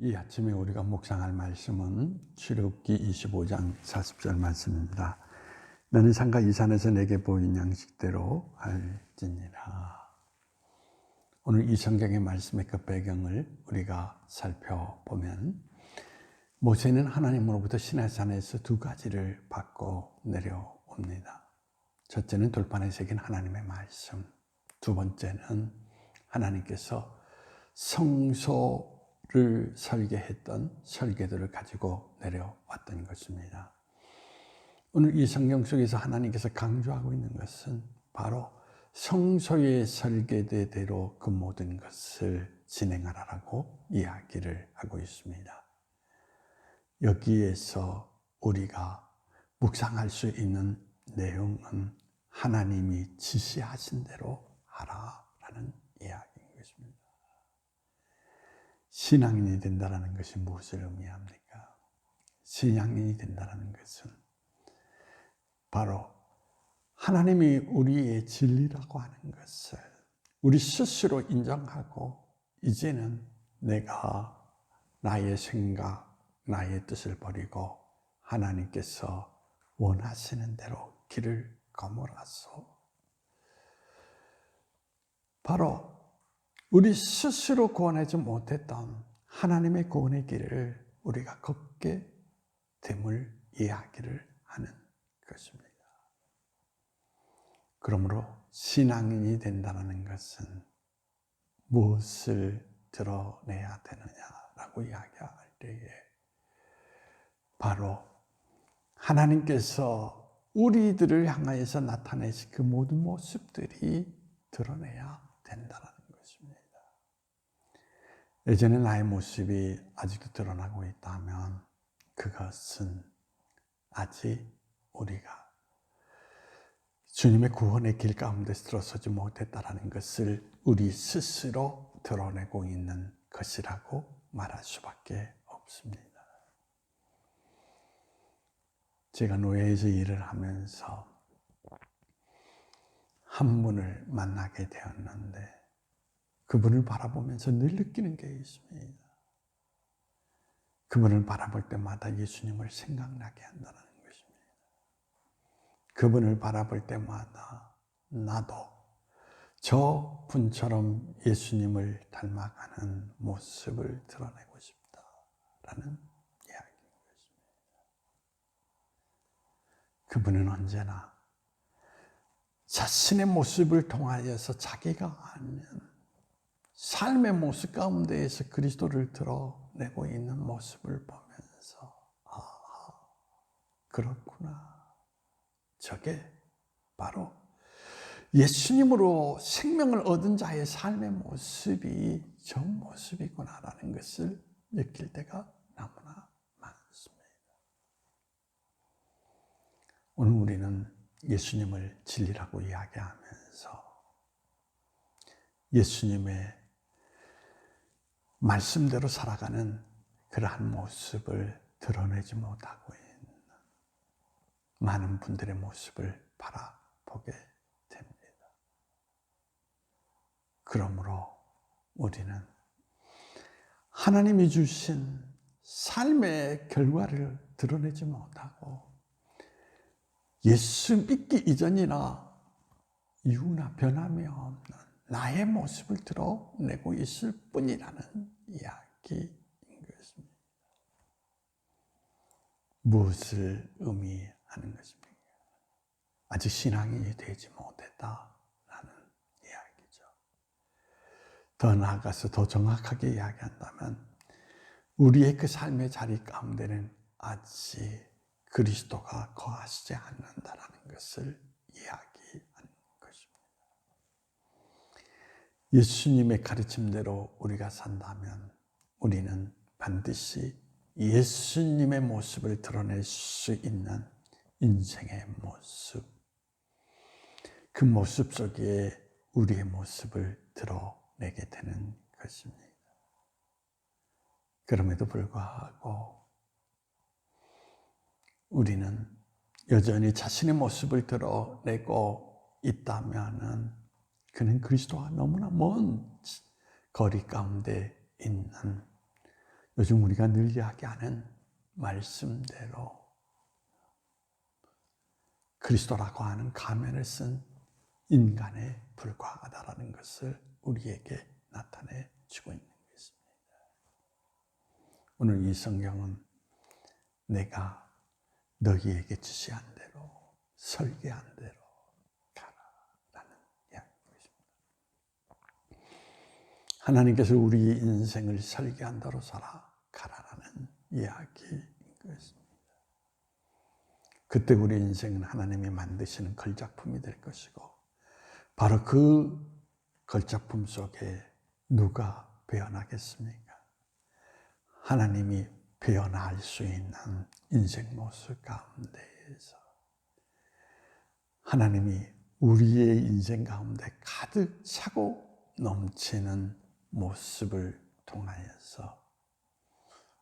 이 아침에 우리가 묵상할 말씀은 출애굽기 25장 40절 말씀입니다. 너는 산과 이 산에서 내게 보인 양식대로 할지니라. 오늘 이 성경의 말씀의 그 배경을 우리가 살펴보면 모세는 하나님으로부터 시내산에서 두 가지를 받고 내려옵니다. 첫째는 돌판에 새긴 하나님의 말씀, 두 번째는 하나님께서 성소를 설계했던 설계도를 가지고 내려왔던 것입니다. 오늘 이 성경 속에서 하나님께서 강조하고 있는 것은 바로 성소의 설계대로 그 모든 것을 진행하라고 이야기를 하고 있습니다. 여기에서 우리가 묵상할 수 있는 내용은 하나님이 지시하신 대로 하라라는 이야기인 것입니다. 신앙인이 된다는 것이 무엇을 의미합니까? 신앙인이 된다는 것은 바로 하나님이 우리의 진리라고 하는 것을 우리 스스로 인정하고 이제는 내가 나의 생각, 나의 뜻을 버리고 하나님께서 원하시는 대로 길을 거물어서 바로 우리 스스로 구원하지 못했던 하나님의 구원의 길을 우리가 걷게 됨을 이야기를 하는 것입니다. 그러므로 신앙인이 된다는 것은 무엇을 드러내야 되느냐라고 이야기할 때에 바로 하나님께서 우리들을 향하여서 나타내신 그 모든 모습들이 드러내야 된다는 것입니다. 예전에 나의 모습이 아직도 드러나고 있다면 그것은 아직 우리가 주님의 구원의 길 가운데서 들어서지 못했다는 것을 우리 스스로 드러내고 있는 것이라고 말할 수밖에 없습니다. 제가 노예에서 일을 하면서 한 분을 만나게 되었는데 그분을 바라보면서 늘 느끼는 게 있습니다. 그분을 바라볼 때마다 예수님을 생각나게 한다는 것입니다. 그분을 바라볼 때마다 나도 저 분처럼 예수님을 닮아가는 모습을 드러내고 싶다라는 이야기인 것입니다. 그분은 언제나 자신의 모습을 통하여서 자기가 아는 삶의 모습 가운데에서 그리스도를 드러내고 있는 모습을 보면서 그렇구나. 저게 바로 예수님으로 생명을 얻은 자의 삶의 모습이 저 모습이구나라는 것을 느낄 때가 너무나 많습니다. 오늘 우리는 예수님을 진리라고 이야기하면서 예수님의 말씀대로 살아가는 그러한 모습을 드러내지 못하고 있는 많은 분들의 모습을 바라보게 됩니다. 그러므로 우리는 하나님이 주신 삶의 결과를 드러내지 못하고 예수 믿기 이전이나 이후나 변함이 없는 나의 모습을 드러내고 있을 뿐이라는 이야기인 것입니다. 무엇을 의미하는 것입니까? 아직 신앙인이 되지 못했다라는 이야기죠. 더 나아가서 더 정확하게 이야기한다면 우리의 그 삶의 자리 가운데는 아직 그리스도가 거하시지 않는다라는 것을 이야기하는 것입니다. 예수님의 가르침대로 우리가 산다면 우리는 반드시 예수님의 모습을 드러낼 수 있는 인생의 모습, 그 모습 속에 우리의 모습을 드러내게 되는 것입니다. 그럼에도 불구하고 우리는 여전히 자신의 모습을 드러내고 있다면 그는 그리스도와 너무나 먼 거리 가운데 있는 요즘 우리가 늘 이야기하는 말씀대로 그리스도라고 하는 가면을 쓴 인간에 불과하다라는 것을 우리에게 나타내 주고 있는 것입니다. 오늘 이 성경은 내가 너희에게 지시한 대로, 설계한 대로 가라라는 이야기입니다. 하나님께서 우리 인생을 설계한 대로 살아가라라는 이야기인 것입니다. 그때 우리 인생은 하나님이 만드시는 걸작품이 될 것이고, 바로 그 걸작품 속에 누가 배어나겠습니까? 하나님이 배어날 수 있는 인생 모습 가운데에서 하나님이 우리의 인생 가운데 가득 차고 넘치는 모습을 통하여서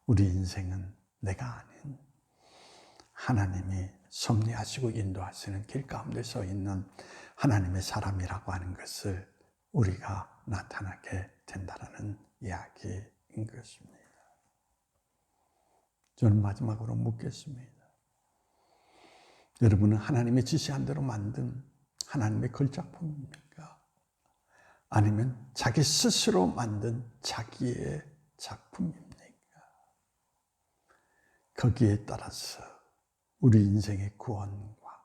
우리 인생은 내가 아닌 하나님이 섭리하시고 인도하시는 길 가운데 서 있는 하나님의 사람이라고 하는 것을 우리가 나타나게 된다는 이야기인 것입니다. 저는 마지막으로 묻겠습니다. 여러분은 하나님의 지시한 대로 만든 하나님의 걸작품입니까? 아니면 자기 스스로 만든 자기의 작품입니까? 거기에 따라서 우리 인생의 구원과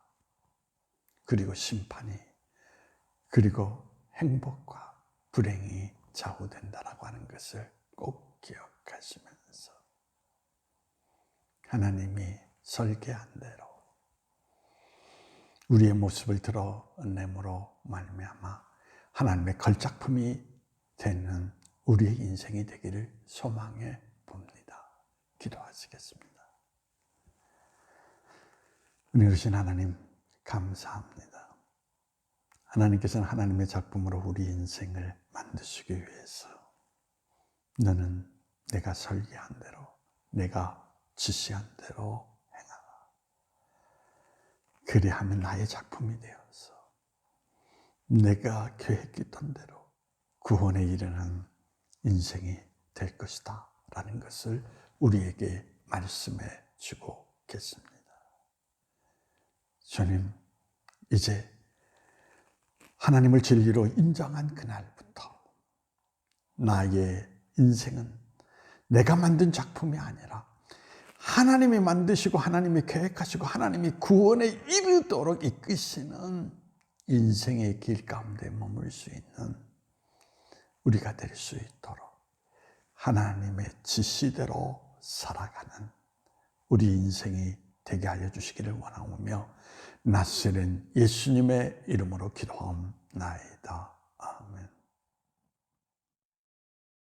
그리고 심판이 그리고 행복과 불행이 좌우된다라고 하는 것을 꼭 기억하시면서 하나님이 설계한 대로 우리의 모습을 드러냄으로 말미암아 하나님의 걸작품이 되는 우리의 인생이 되기를 소망해 봅니다. 기도하시겠습니다. 은혜로우신 하나님 감사합니다. 하나님께서는 하나님의 작품으로 우리 인생을 만드시기 위해서 너는 내가 설계한 대로 내가 지시한 대로 행하라. 그리하면 나의 작품이 되어서 내가 계획했던 대로 구원에 이르는 인생이 될 것이다 라는 것을 우리에게 말씀해 주고 계십니다. 주님, 이제 하나님을 진리로 인정한 그날부터 나의 인생은 내가 만든 작품이 아니라 하나님이 만드시고 하나님이 계획하시고 하나님이 구원에 이르도록 이끄시는 인생의 길 가운데 머물 수 있는 우리가 될 수 있도록 하나님의 지시대로 살아가는 우리 인생이 되게 하여 주시기를 원하오며 나시는 예수님의 이름으로 기도하옵나이다. 아멘.